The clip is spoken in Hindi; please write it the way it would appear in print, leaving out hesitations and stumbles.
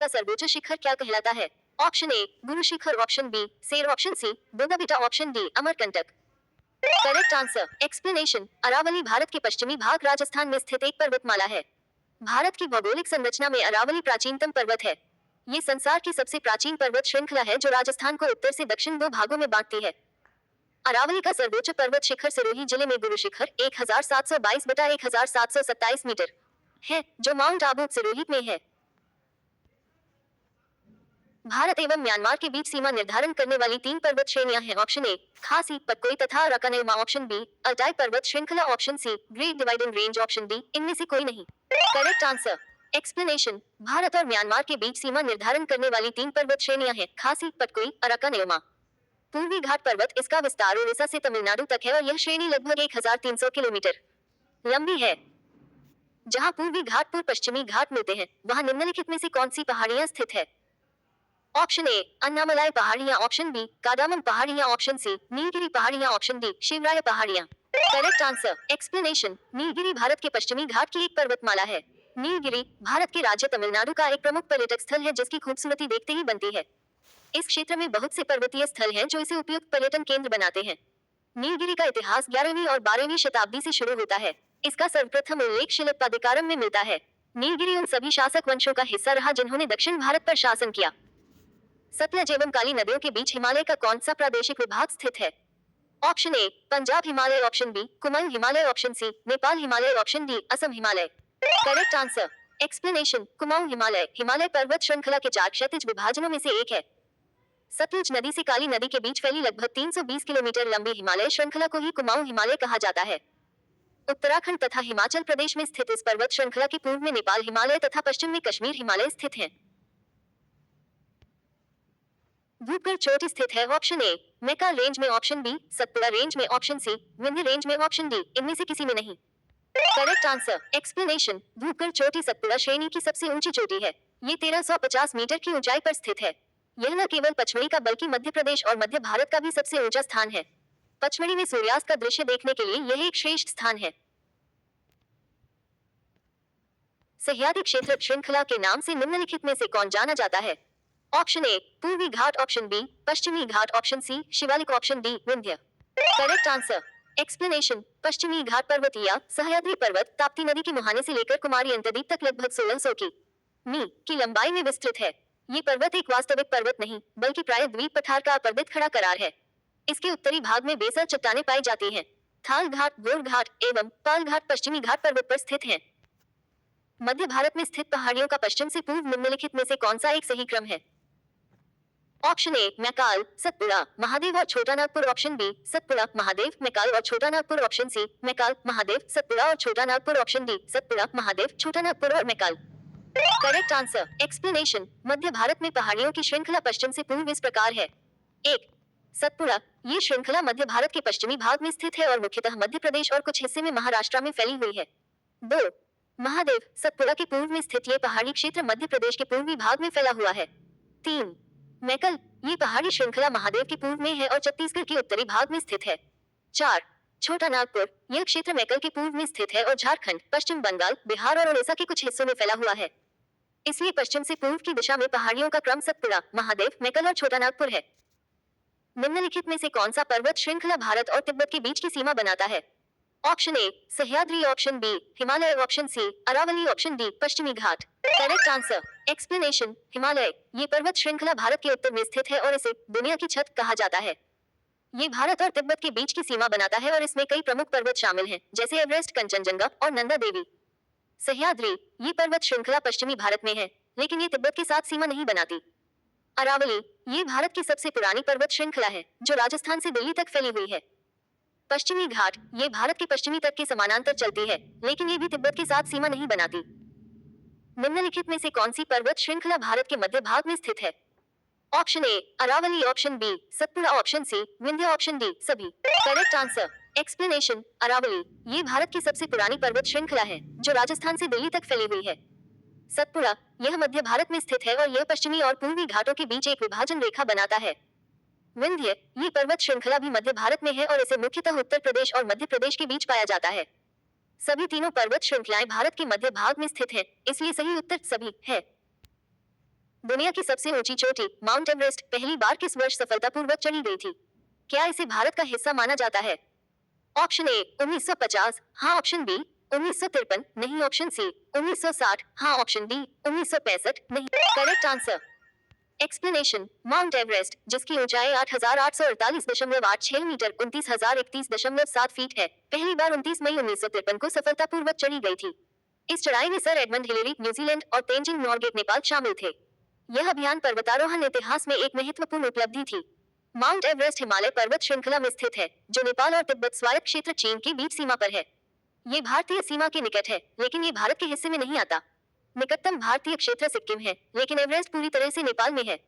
का सर्वोच्च शिखर क्या कहलाता है? Option A Guru Shikhar, option B सेर, ऑप्शन सी बोगाबिटा, option D Amarkantak. Correct answer explanation. Aravalli Bharat के पश्चिमी भाग राजस्थान में स्थित एक पर्वतमाला है। भारत की भौगोलिक संरचना में अरावली प्राचीनतम पर्वत है। ये संसार की सबसे प्राचीन पर्वत श्रृंखला है जो राजस्थान को उत्तर से दक्षिण दो भागों में बांटती है। अरावली का सर्वोच्च पर्वत शिखर सिरोही जिले में गुरु शिखर 1722 बटा 1727 मीटर है, जो माउंट आबू सिरोही में है। भारत एवं म्यांमार के बीच सीमा निर्धारण करने वाली 3 पर्वत श्रेणियां हैं। ऑप्शन ए खासी, पतकोई तथा अराकानेमा, ऑप्शन बी अल्टाई पर्वत श्रृंखला, option C great dividing range, option D इनमें से कोई नहीं। Correct answer explanation. भारत और म्यांमार के बीच सीमा निर्धारण करने वाली 3 पर्वत श्रेणियां हैं, खासी, पतकोई, अराकानेमा। पूर्वी घाट पर्वत, इसका विस्तार उड़ीसा से तमिलनाडु तक है और यह श्रेणी लगभग 1300 किलोमीटर लंबी है। जहां पूर्वी घाट पूर्व पश्चिमी घाट मिलते हैं, वहां निम्नलिखित में से कौन सी पहाड़ियां स्थित है? ऑप्शन ए अन्नामलाई पहाड़ियां, ऑप्शन बी कादामम पहाड़ियां, ऑप्शन सी नीलगिरी पहाड़ियां, ऑप्शन डी शिवराय पहाड़ियां। Correct answer explanation. Nilgiri Bharat के पश्चिमी घाट की एक पर्वतमाला है। नीलगिरी भारत के राज्य तमिलनाडु का एक प्रमुख पर्यटक स्थल है जिसकी खूबसूरती देखते ही बनती है। इस क्षेत्र में बहुत से पर्वतीय स्थल हैं जो इसे उपयुक्त पर्यटन केंद्र बनाते हैं। नीलगिरी का इतिहास 11वीं और 12वीं शताब्दी से शुरू होता है। इसका सर्वप्रथम उल्लेख शिलापदिकारम में मिलता है। नीलगिरी उन सभी शासक वंशों का हिस्सा रहा जिन्होंने दक्षिण भारत पर शासन किया। सतलज एवं काली नदियों के बीच हिमालय का कौन सा प्रादेशिक विभाग स्थित है? Option A Punjab Himalaya, option B Kumaon Himalaya, option C Nepal Himalaya, option D Assam Himalaya. Correct answer explanation. Kumaon Himalaya Himalaya पर्वत श्रृंखला के 4 क्षैतिज विभाजनों में से एक है। सतलुज नदी से काली नदी के बीच फैली लगभग 320 किलोमीटर लंबी हिमालय श्रृंखला को ही कुमाऊं हिमालय कहा जाता है। उत्तराखंड तथा हिमाचल प्रदेश में स्थित इस पर्वत श्रृंखला के पूर्व में नेपाल हिमालय तथा पश्चिम में कश्मीर हिमालय स्थित हैं। धूपगढ़ चोटी स्थित है। ऑप्शन ए मैकाल रेंज में, ऑप्शन बी सतपुड़ा रेंज में, ऑप्शन सी विंध्य रेंज में, ऑप्शन डी इनमें से किसी में नहीं। Correct answer explanation. धूपगढ़ चोटी सतपुड़ा श्रेणी की सबसे ऊंची चोटी है। ये 1350 मीटर की ऊंचाई पर स्थित है। यह न केवल पचमढ़ी का बल्कि मध्य प्रदेश और मध्य भारत का भी सबसे ऊंचा स्थान है। पचमढ़ी में सूर्यास्त का दृश्य देखने के लिए यह एक श्रेष्ठ स्थान है। सह्याद्री क्षेत्र श्रृंखला के नाम से निम्नलिखित में से कौन जाना जाता है? ऑप्शन ए पूर्वी घाट, ऑप्शन बी पश्चिमी Ghat, option C Shivalik, option D Vindhya. Correct answer explanation. पश्चिमी घाट पर्वत या सह्याद्री पर्वत ताप्ती नदी के मुहाने से लेकर कुमारी अंतर्द्वीप तक लगभग 1600 की लंबाई में विस्तृत है। ये पर्वत एक वास्तविक पर्वत नहीं बल्कि प्राय द्वीप पठार का अपर्दित खड़ा करार है। इसके उत्तरी भाग में बेसर चट्टानें पाई जाती हैं। थाल घाट, गोर घाट एवं पाल घाट पश्चिमी घाट पर्वत पर स्थित हैं। मध्य भारत में स्थित पहाड़ियों का पश्चिम से पूर्व निम्नलिखित में से कौन सा एक सही क्रम है? ऑप्शन ए मैकाल, सतपुड़ा, महादेव और छोटा नागपुर, ऑप्शन बी सतपुड़ा, महादेव, मैकाल और छोटा नागपुर, ऑप्शन सी मैकाल, महादेव, सतपुड़ा और छोटा नागपुर, ऑप्शन डी सतपुड़ा, महादेव, छोटा नागपुर और मैकाल। Correct answer explanation. मध्य भारत में पहाड़ियों की श्रृंखला पश्चिम से पूर्व इस प्रकार है। 1 सतपुड़ा, ये श्रृंखला मध्य भारत के पश्चिमी भाग में स्थित है और मुख्यतः मध्य प्रदेश और कुछ हिस्से में महाराष्ट्र में फैली हुई है। 2 महादेव, सतपुड़ा के पूर्व में स्थित ये पहाड़ी क्षेत्र मध्य प्रदेश के पूर्वी भाग में फैला हुआ है। 3 मैकल, ये पहाड़ी श्रृंखला महादेव के पूर्व में है और छत्तीसगढ़ के उत्तरी भाग में स्थित है। 4 छोटा नागपुर, यह क्षेत्र मैकल के पूर्व में स्थित है और झारखंड, पश्चिम बंगाल, बिहार और उड़ीसा के कुछ हिस्सों में फैला हुआ है। इसलिए पश्चिम से पूर्व की दिशा में पहाड़ियों का क्रम सतपुड़ा, महादेव, मैकल और छोटा नागपुर है। निम्नलिखित में से कौन सा पर्वत श्रृंखला भारत और तिब्बत के बीच की सीमा बनाता है? Option A Sahyadri, option B Himalaya, option C Aravalli, option D पश्चिमी Ghat. Correct answer explanation. Himalaya, ये पर्वत श्रृंखला भारत के उत्तर में स्थित है और इसे दुनिया की छत कहा जाता है। ये भारत और तिब्बत के बीच की सीमा बनाता है और इसमें कई प्रमुख पर्वत शामिल हैं, जैसे एवरेस्ट, कंचनजंगा और नंदा देवी। सह्याद्री, ये पर्वत श्रृंखला पश्चिमी भारत में है, लेकिन ये तिब्बत के साथ सीमा नहीं बनाती। अरावली, ये भारत की सबसे पुरानी पर्वत श्रृंखला है, जो राजस्थान से दिल्ली तक फैली हुई है। पश्चिमी घाट, ये भारत के पश्चिमी तट के समानांतर चलती है, लेकिन ये भी तिब्बत के साथ सीमा नहीं बनाती। निम्नलिखित में से कौन सी पर्वत श्रृंखला भारत के मध्य भाग में स्थित है? Option A Aravalli, option B Satpura, option C Vindhya, option D सभी। Correct answer explanation. अरावली, ये भारत की सबसे पुरानी पर्वत श्रृंखला है, जो राजस्थान से दिल्ली तक फैली हुई है। सतपुड़ा, यह मध्य भारत में स्थित है और यह पश्चिमी और पूर्वी घाटों के बीच एक विभाजन रेखा बनाता है। विंध्य, ये पर्वत श्रृंखला भी मध्य भारत में है और इसे मुख्यतः उत्तर प्रदेश और मध्य प्रदेश के बीच पाया जाता है। सभी तीनों पर्वत श्रृंखलाएं भारत के मध्य भाग में स्थित हैं, इसलिए सही उत्तर सभी है। दुनिया की सबसे ऊंची चोटी माउंट एवरेस्ट पहली बार किस वर्ष सफलतापूर्वक चढ़ी गई थी? क्या इसे भारत का हिस्सा माना जाता है? ऑप्शन ए 1950, हाँ ऑप्शन बी 1953, नहीं ऑप्शन सी 1960, हाँ ऑप्शन डी 1965, नहीं। Correct answer. Explanation. Mount Everest, जिसकी ऊंचाई 8,848.86 मीटर 29,031.7 फीट है, पहली बार 29 मई 1953 को सफलतापूर्वक चढ़ी गई थी। इस चढ़ाई में सर एडमंड हिलेरी न्यूजीलैंड और तेंजिंग नॉर्गे नेपाल शामिल थे। यह अभियान पर्वतारोहण इतिहास में एक महत्वपूर्ण उपलब्धि थी। माउंट एवरेस्ट हिमालय पर्वत श्रृंखला में स्थित है, जो नेपाल और तिब्बत स्वायत्त क्षेत्र चीन के बीच सीमा पर है। ये भारतीय सीमा के निकट है, लेकिन ये भारत के हिस्से में नहीं आता। निकटतम भारतीय क्षेत्र सिक्किम है, लेकिन एवरेस्ट पूरी तरह से नेपाल में है।